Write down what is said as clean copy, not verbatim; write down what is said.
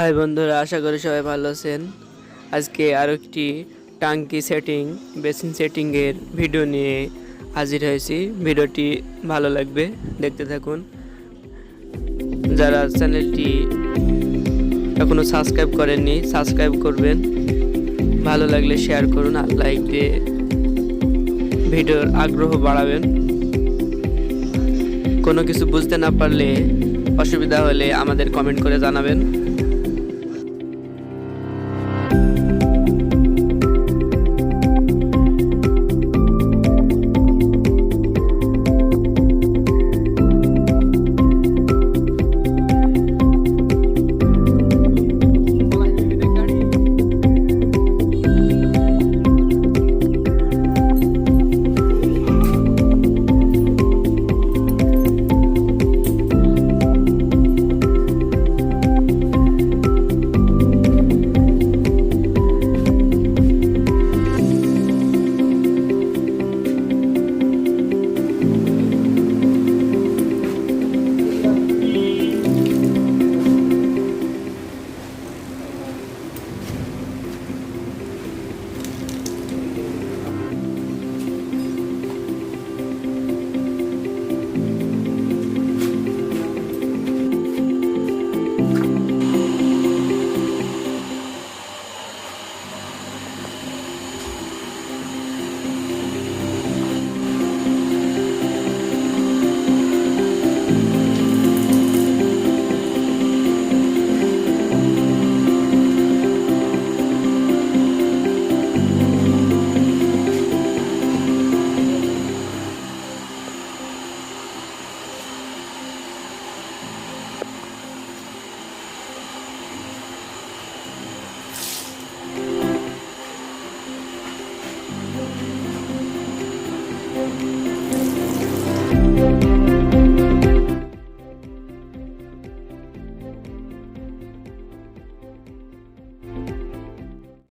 High বন্ধুরা, আশা করি সবাই ভালো আছেন। আজকে আরও একটি টাঙ্কি সেটিং বেসিন সেটিংয়ের ভিডিও নিয়ে হাজির হয়েছি। ভিডিওটি ভালো লাগবে, দেখতে থাকুন। যারা চ্যানেলটি এখনও সাবস্ক্রাইব করেননি সাবস্ক্রাইব করবেন। ভালো লাগলে শেয়ার করুন আর লাইক দিয়ে ভিডিওর আগ্রহ বাড়াবেন। কোনো কিছু বুঝতে না পারলে, অসুবিধা হলে আমাদের কমেন্ট করে জানাবেন।